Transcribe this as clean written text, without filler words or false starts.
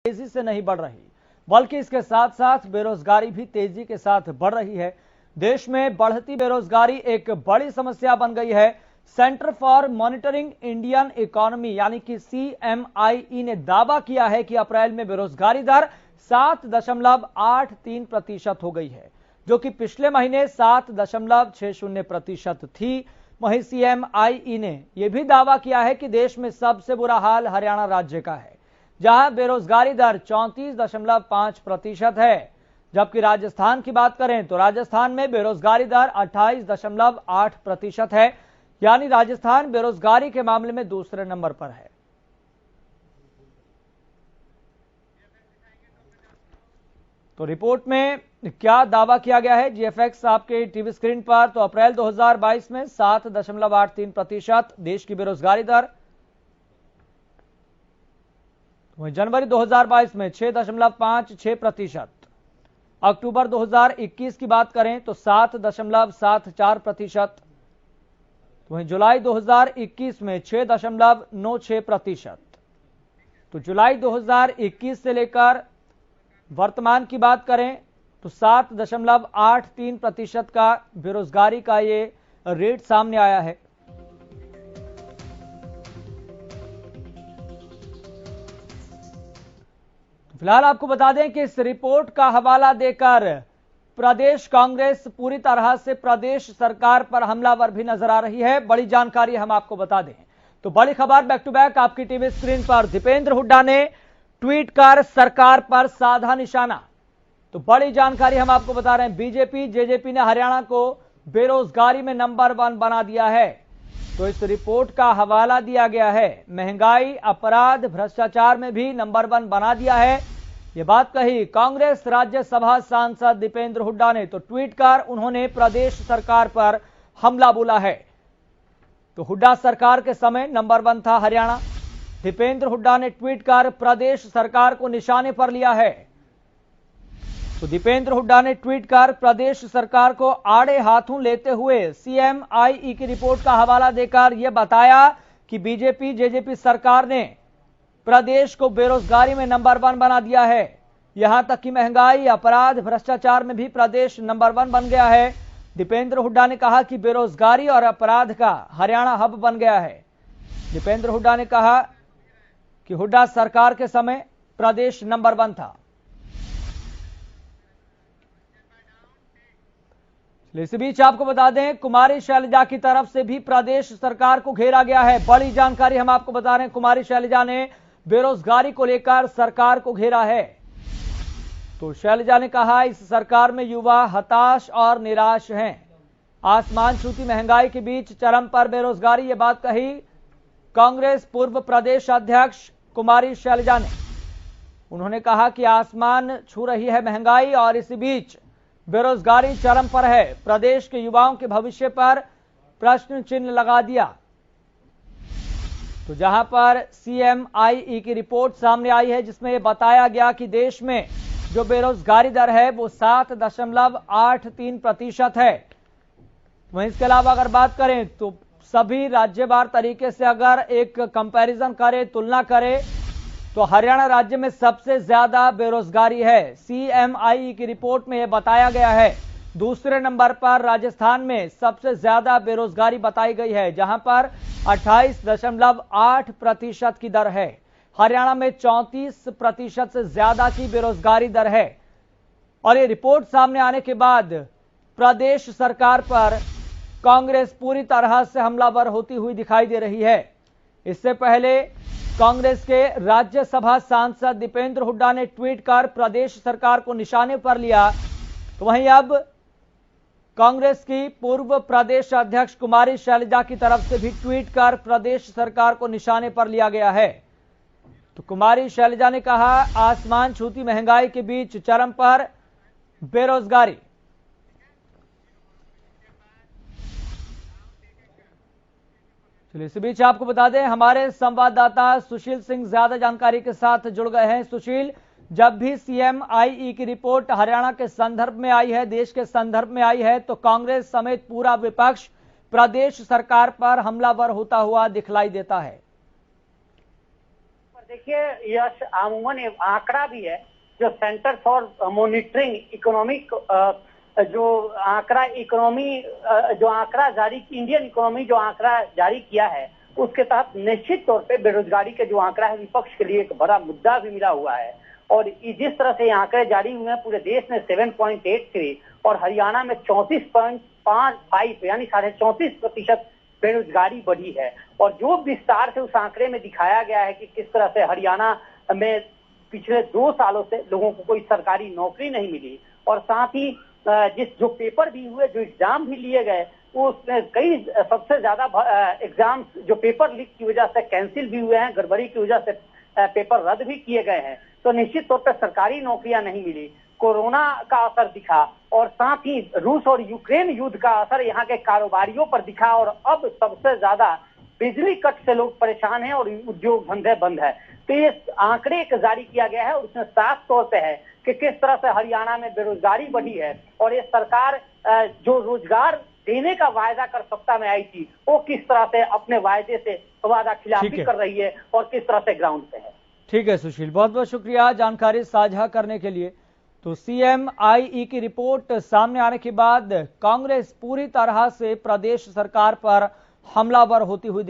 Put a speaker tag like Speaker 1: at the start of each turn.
Speaker 1: तेजी से नहीं बढ़ रही, बल्कि इसके साथ साथ बेरोजगारी भी तेजी के साथ बढ़ रही है। देश में बढ़ती बेरोजगारी एक बड़ी समस्या बन गई है। Centre for monitoring Indian economy यानी कि CMIE ने दावा किया है कि अप्रैल में बेरोजगारी दर 7.83% हो गई है, जो कि पिछले महीने 7.60% थी। वहीं CMIE ने यह भी दावा किया है कि देश में सबसे बुरा हाल हरियाणा राज्य का है, जहां बेरोजगारी दर 34.5% है। जबकि राजस्थान की बात करें तो राजस्थान में बेरोजगारी दर 28.8% है, यानी राजस्थान बेरोजगारी के मामले में दूसरे नंबर पर है। तो रिपोर्ट में क्या दावा किया गया है, GFX आपके टीवी स्क्रीन पर। तो अप्रैल 2022 में 7.83% देश की बेरोजगारी दर, वहीं जनवरी 2022 में 6.56%। अक्टूबर 2021 की बात करें तो 7.74%। वहीं जुलाई 2021 में 6.96%। तो जुलाई 2021 से लेकर वर्तमान की बात करें तो 7.83% का बेरोजगारी का ये रेट सामने आया है। फिलहाल आपको बता दें कि इस रिपोर्ट का हवाला देकर प्रदेश कांग्रेस पूरी तरह से प्रदेश सरकार पर हमलावर भी नजर आ रही है। बड़ी जानकारी हम आपको बता दें तो बड़ी खबर बैक टू बैक आपकी टीवी स्क्रीन पर। दीपेंद्र हुड्डा ने ट्वीट कर सरकार पर साधा निशाना। तो बड़ी जानकारी हम आपको बता रहे हैं, बीजेपी जेजेपी ने हरियाणा को बेरोजगारी में नंबर 1 बना दिया है। तो इस रिपोर्ट का हवाला दिया गया है। महंगाई, अपराध, भ्रष्टाचार में भी नंबर 1 बना दिया है। ये बात कही कांग्रेस राज्यसभा सांसद दीपेंद्र हुड्डा ने। तो ट्वीट कर उन्होंने प्रदेश सरकार पर हमला बोला है। तो हुड्डा सरकार के समय नंबर 1 था हरियाणा। दीपेंद्र हुड्डा ने ट्वीट कर प्रदेश सरकार को निशाने पर लिया है। तो दीपेंद्र हुड्डा ने ट्वीट कर प्रदेश सरकार को आड़े हाथों लेते हुए CMIE की रिपोर्ट का हवाला देकर यह बताया कि बीजेपी जेजेपी सरकार ने प्रदेश को बेरोजगारी में नंबर 1 बना दिया है। यहां तक कि महंगाई, अपराध, भ्रष्टाचार में भी प्रदेश नंबर 1 बन गया है। दीपेंद्र हुड्डा ने कहा कि बेरोजगारी और अपराध का हरियाणा हब बन गया है। दीपेंद्र हुड्डा ने कहा कि हुड्डा सरकार के समय प्रदेश नंबर 1 था। इस बीच आपको बता दें कुमारी शैलजा की तरफ से भी प्रदेश सरकार को घेरा गया है। बड़ी जानकारी हम आपको बता रहे हैं, कुमारी शैलजा ने बेरोजगारी को लेकर सरकार को घेरा है। तो शैलजा ने कहा इस सरकार में युवा हताश और निराश हैं। आसमान छूती महंगाई के बीच चरम पर बेरोजगारी, ये बात कही कांग्रेस पूर्व प्रदेश अध्यक्ष कुमारी शैलजा ने। उन्होंने कहा कि आसमान छू रही है महंगाई और इसी बीच बेरोजगारी चरम पर है। प्रदेश के युवाओं के भविष्य पर प्रश्न चिन्ह लगा दिया। तो जहां पर CMIE की रिपोर्ट सामने आई है जिसमें यह बताया गया कि देश में जो बेरोजगारी दर है वो 7.83% है। वहीं इसके अलावा अगर बात करें तो सभी राज्यवार तरीके से अगर एक कंपैरिजन करें, तुलना करें, तो हरियाणा राज्य में सबसे ज्यादा बेरोजगारी है। CMIE की रिपोर्ट में यह बताया गया है। दूसरे नंबर पर राजस्थान में सबसे ज्यादा बेरोजगारी बताई गई है, जहां पर 28.8% की दर है। हरियाणा में 34% से ज्यादा की बेरोजगारी दर है। और ये रिपोर्ट सामने आने के बाद प्रदेश सरकार पर कांग्रेस पूरी तरह से हमलावर होती हुई दिखाई दे रही है। इससे पहले कांग्रेस के राज्यसभा सांसद दीपेंद्र हुड्डा ने ट्वीट कर प्रदेश सरकार को निशाने पर लिया। तो वहीं अब कांग्रेस की पूर्व प्रदेश अध्यक्ष कुमारी शैलजा की तरफ से भी ट्वीट कर प्रदेश सरकार को निशाने पर लिया गया है। तो कुमारी शैलजा ने कहा आसमान छूती महंगाई के बीच चरम पर बेरोजगारी। चलिए इस बीच आपको बता दें हमारे संवाददाता सुशील सिंह ज्यादा जानकारी के साथ जुड़ गए हैं। सुशील, जब भी CMIE की रिपोर्ट हरियाणा के संदर्भ में आई है, देश के संदर्भ में आई है, तो कांग्रेस समेत पूरा विपक्ष प्रदेश सरकार पर हमलावर होता हुआ दिखलाई देता है।
Speaker 2: देखिए यश, अमूमन ये आंकड़ा भी है जो सेंटर फॉर मॉनिटरिंग इकोनॉमिक जो आंकड़ा जारी, इंडियन इकोनॉमी जो आंकड़ा जारी किया है, उसके तहत निश्चित तौर पे बेरोजगारी के जो आंकड़ा है विपक्ष के लिए एक बड़ा मुद्दा भी मिला हुआ है। और जिस तरह से आंकड़े जारी हुए हैं, पूरे देश में 7.83 और हरियाणा में 34.55 यानी 34.5% बेरोजगारी बढ़ी है। और जो विस्तार से उस आंकड़े में दिखाया गया है कि किस तरह से हरियाणा में पिछले 2 सालों से लोगों को कोई सरकारी नौकरी नहीं मिली, और साथ ही जो पेपर भी हुए, जो एग्जाम भी लिए गए, उसमें कई सबसे ज्यादा एग्जाम जो पेपर लीक की वजह से कैंसिल भी हुए हैं, गड़बड़ी की वजह से पेपर रद्द भी किए गए हैं। तो निश्चित तौर पर सरकारी नौकरियां नहीं मिली, कोरोना का असर दिखा, और साथ ही रूस और यूक्रेन युद्ध का असर यहाँ के कारोबारियों पर दिखा। और अब सबसे ज्यादा बिजली कट से लोग परेशान हैं और उद्योग धंधे बंद है। तो ये आंकड़े जारी किया गया है और उसमें साफ तौर पे है कि किस तरह से हरियाणा में बेरोजगारी बढ़ी है, और ये सरकार जो रोजगार देने का वायदा कर सत्ता में आई थी, वो किस तरह से अपने वायदे से वादा खिलाफी कर रही है और किस तरह से ग्राउंड पे है।
Speaker 1: ठीक है सुशील, बहुत बहुत शुक्रिया जानकारी साझा करने के लिए। तो CMIE की रिपोर्ट सामने आने के बाद कांग्रेस पूरी तरह से प्रदेश सरकार पर हमलावर होती हुई